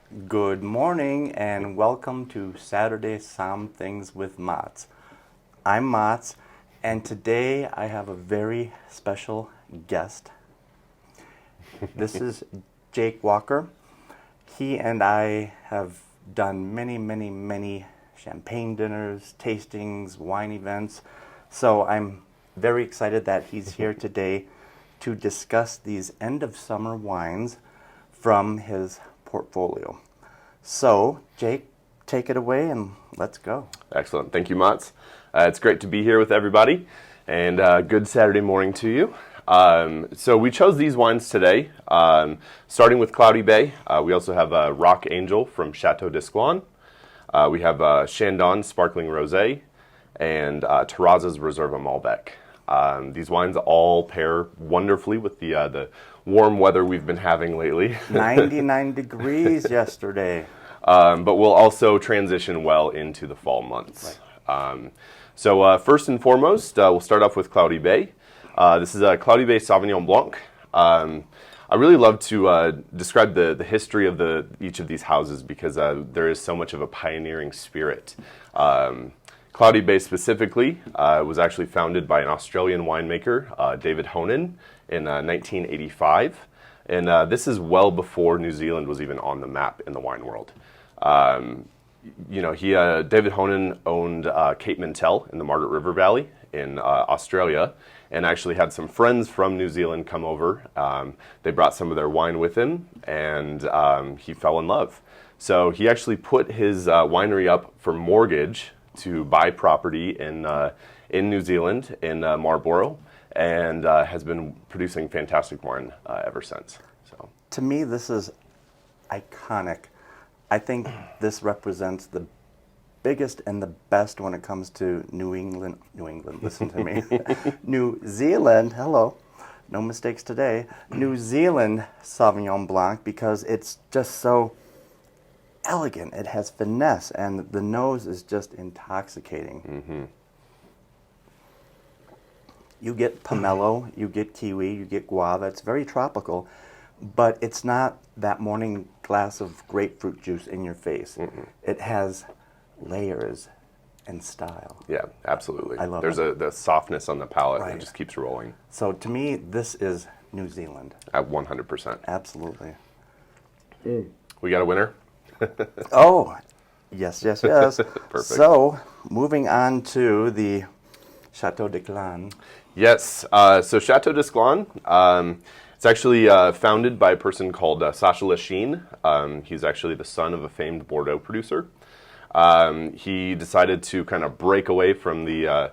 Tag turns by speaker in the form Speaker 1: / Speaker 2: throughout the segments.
Speaker 1: Good morning and welcome to Saturday Somm-Things with Mats. I'm Mats, and today I have a very special guest. This is Jake Walker. He and I have done many champagne dinners, tastings, wine events. So I'm very excited that he's here today to discuss these end of summer wines from his portfolio. So, Jake, take it away and let's go.
Speaker 2: Excellent. Thank you, Mats. It's great to be here with everybody, and good Saturday morning to you. So we chose these wines today, starting with Cloudy Bay. We also have Rock Angel from Chateau d'Esclans. We have Chandon Sparkling Rosé and Terrazas Reserva Malbec. These wines all pair wonderfully with the warm weather we've been having lately.
Speaker 1: 99 degrees yesterday.
Speaker 2: But we'll also transition well into the fall months.
Speaker 1: Right.
Speaker 2: So first and foremost, we'll start off with Cloudy Bay. This is a Cloudy Bay Sauvignon Blanc. I really love to describe the history of each of these houses because there is so much of a pioneering spirit. Cloudy Bay specifically was actually founded by an Australian winemaker, David Honan, in 1985. And this is well before New Zealand was even on the map in the wine world. David Honan owned Cape Mintel in the Margaret River Valley in Australia, and actually had some friends from New Zealand come over. They brought some of their wine with him, and he fell in love. So he actually put his winery up for mortgage to buy property in New Zealand, in Marlborough, and has been producing fantastic wine ever since. So,
Speaker 1: To me, this is iconic. I think this represents the biggest and the best when it comes to New England, listen to me. New Zealand, hello, no mistakes today. New Zealand Sauvignon Blanc, because it's just so elegant. It has finesse, and the nose is just intoxicating.
Speaker 2: mm-hmm.
Speaker 1: You get pomelo, you get kiwi, you get guava. It's very tropical, but it's not that morning glass of grapefruit juice in your face.
Speaker 2: Mm-mm.
Speaker 1: It has layers and style.
Speaker 2: Yeah, absolutely.
Speaker 1: I love
Speaker 2: There's
Speaker 1: it.
Speaker 2: the softness on the palate
Speaker 1: Right.
Speaker 2: that just keeps rolling
Speaker 1: So to me, this is New Zealand.
Speaker 2: at 100%.
Speaker 1: Absolutely.
Speaker 2: We got a winner?
Speaker 1: Oh, yes.
Speaker 2: Perfect.
Speaker 1: So moving on to the Chateau d'Esclans.
Speaker 2: Yes. So Chateau d'Esclans, it's actually founded by a person called Sacha Lachine. He's actually the son of a famed Bordeaux producer. He decided to kind of break away from the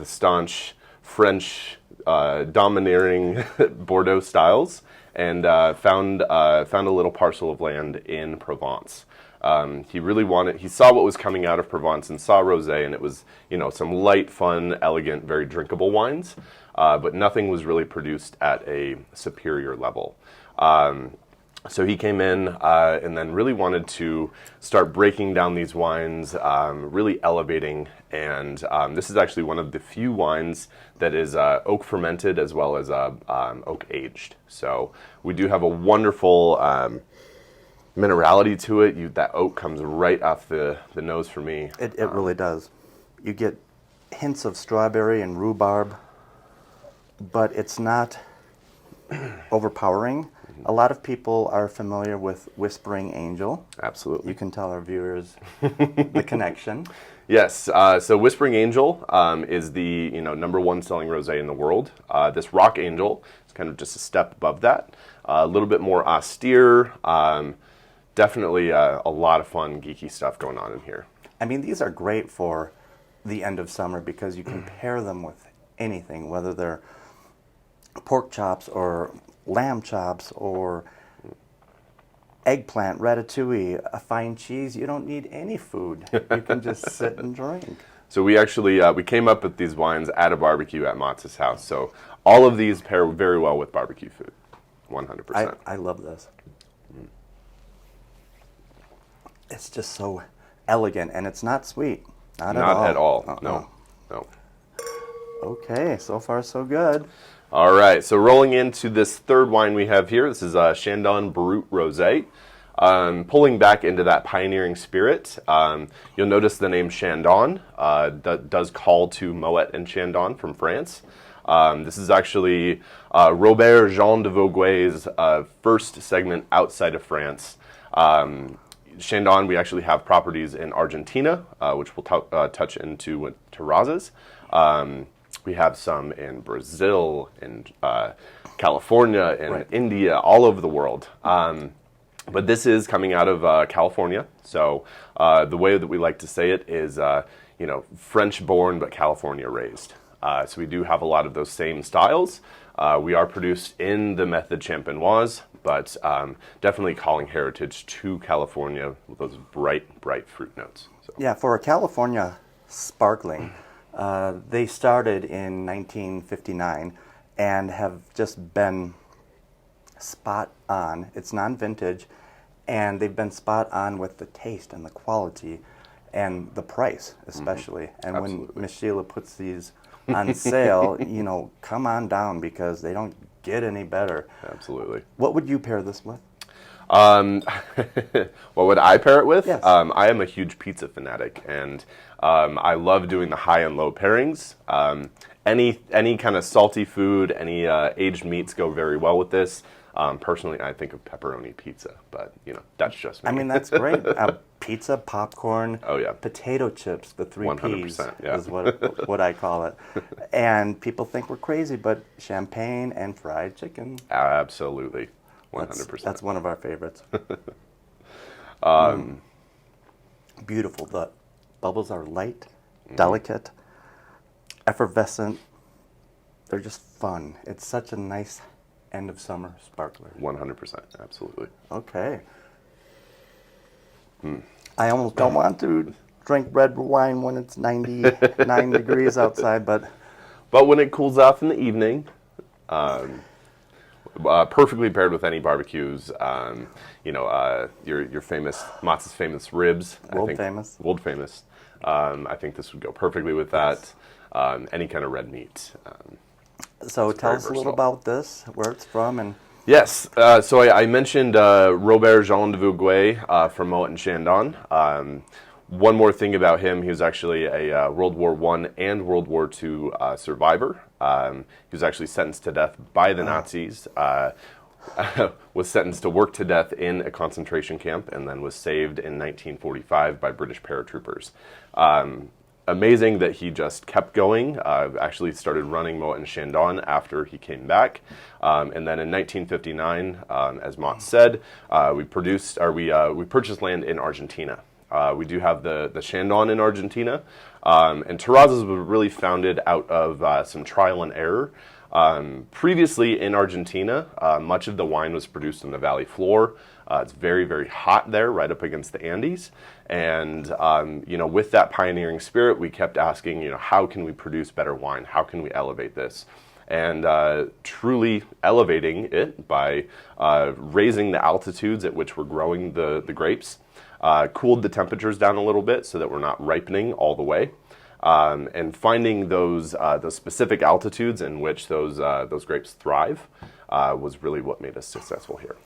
Speaker 2: staunch French domineering Bordeaux styles and found a little parcel of land in Provence. He saw what was coming out of Provence and saw rosé, and it was, some light, fun, elegant, very drinkable wines, but nothing was really produced at a superior level. So he came in and then really wanted to start breaking down these wines, really elevating, and this is actually one of the few wines that is oak fermented as well as oak aged. So we do have a wonderful minerality to it. That oak comes right off the nose for me.
Speaker 1: It really does. You get hints of strawberry and rhubarb, but it's not overpowering. A lot of people are familiar with Whispering Angel.
Speaker 2: Absolutely.
Speaker 1: You can tell our viewers the connection.
Speaker 2: Yes. So Whispering Angel is the number one selling rosé in the world. This Rock Angel is kind of just a step above that. A little bit more austere. Definitely a lot of fun, geeky stuff going on in here.
Speaker 1: I mean, these are great for the end of summer because you can pair them with anything, whether they're pork chops or lamb chops or eggplant, ratatouille, a fine cheese. You don't need any food. You can just sit and drink.
Speaker 2: So we actually we came up with these wines at a barbecue at Matz's house. So all of these pair very well with barbecue food, 100%.
Speaker 1: I love this. It's just so elegant, and it's not sweet. Not
Speaker 2: at all.
Speaker 1: Uh-uh.
Speaker 2: No.
Speaker 1: Okay, so far so good.
Speaker 2: All right, so rolling into this third wine we have here. This is Chandon Brut Rosé. Pulling back into that pioneering spirit, you'll notice the name Chandon that does call to Moet and Chandon from France. This is actually Robert Jean de Vogüé's first segment outside of France. Chandon, we actually have properties in Argentina, which we'll touch into with terrazas. We have some in Brazil, in California, in India, all over the world. But this is coming out of California. So the way that we like to say it is, French-born but California-raised. So we do have a lot of those same styles. We are produced in the method champenoise, but definitely calling heritage to California with those bright, bright fruit notes. So.
Speaker 1: Yeah, for a California sparkling, they started in 1959 and have just been spot on. It's non-vintage, and they've been spot on with the taste and the quality and the price, especially. And
Speaker 2: Absolutely.
Speaker 1: when Miss Sheila puts these on sale, come on down because they don't get any better.
Speaker 2: Absolutely.
Speaker 1: What would you pair this with?
Speaker 2: What would I pair it with?
Speaker 1: Yes.
Speaker 2: I am a huge pizza fanatic, and I love doing the high and low pairings. Any kind of salty food, any aged meats go very well with this. Personally, I think of pepperoni pizza, but that's just me.
Speaker 1: I mean, that's great. Pizza, popcorn,
Speaker 2: Oh, yeah.
Speaker 1: potato chips, the three
Speaker 2: 100%,
Speaker 1: Ps
Speaker 2: yeah.
Speaker 1: is what I call it. And people think we're crazy, but champagne and fried chicken,
Speaker 2: Absolutely, 100%.
Speaker 1: that's one of our favorites. Beautiful. The bubbles are light, delicate, effervescent. They're just fun. It's such a nice end of summer sparkler.
Speaker 2: 100%, absolutely.
Speaker 1: Okay. I almost don't want to drink red wine when it's 99 degrees outside, but
Speaker 2: But when it cools off in the evening, perfectly paired with any barbecues. Your famous Mott's famous ribs.
Speaker 1: World famous.
Speaker 2: World famous. I think this would go perfectly with that. Any kind of red meat.
Speaker 1: so tell
Speaker 2: very
Speaker 1: us a little
Speaker 2: versatile.
Speaker 1: about this, where it's from, and
Speaker 2: Yes. So I mentioned Robert Jean de Vogüé from Moet and Chandon. One more thing about him, he was actually a World War I and World War II survivor. He was actually sentenced to death by the Nazis, was sentenced to work to death in a concentration camp, and then was saved in 1945 by British paratroopers. Amazing that he just kept going. Actually started running Moet and Chandon after he came back. And then in 1959, as Mott said, we purchased land in Argentina. We do have the Chandon in Argentina. And terrazas was really founded out of some trial and error. Previously in Argentina, much of the wine was produced on the valley floor. It's very, very hot there, right up against the Andes. And, with that pioneering spirit, we kept asking, how can we produce better wine? How can we elevate this? And truly elevating it by raising the altitudes at which we're growing the grapes, cooled the temperatures down a little bit so that we're not ripening all the way. And finding those specific altitudes in which those grapes thrive was really what made us successful here.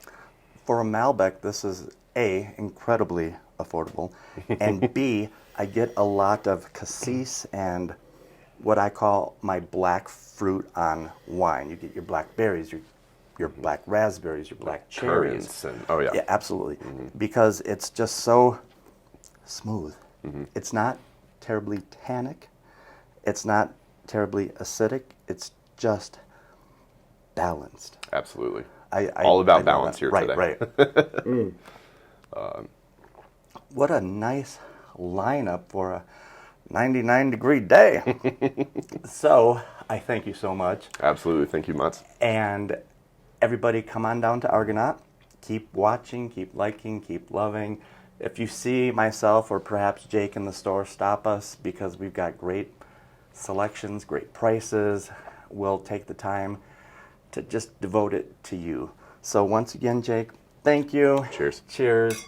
Speaker 1: for a Malbec, this is A, incredibly affordable, and B, I get a lot of cassis and what I call my black fruit on wine. You get your black berries, your black raspberries, your black cherries.
Speaker 2: Currants and, oh yeah.
Speaker 1: Yeah, absolutely. Because it's just so smooth. It's not terribly tannic. It's not terribly acidic. It's just balanced.
Speaker 2: Absolutely.
Speaker 1: All
Speaker 2: about balance here today.
Speaker 1: Right. What a nice lineup for a 99-degree day. So, I thank you so much.
Speaker 2: Absolutely. Thank you, Mats.
Speaker 1: And everybody come on down to Argonaut. Keep watching, keep liking, keep loving. If you see myself or perhaps Jake in the store, stop us because we've got great selections, great prices. We'll take the time to just devote it to you. So once again, Jake, thank you.
Speaker 2: Cheers.
Speaker 1: Cheers.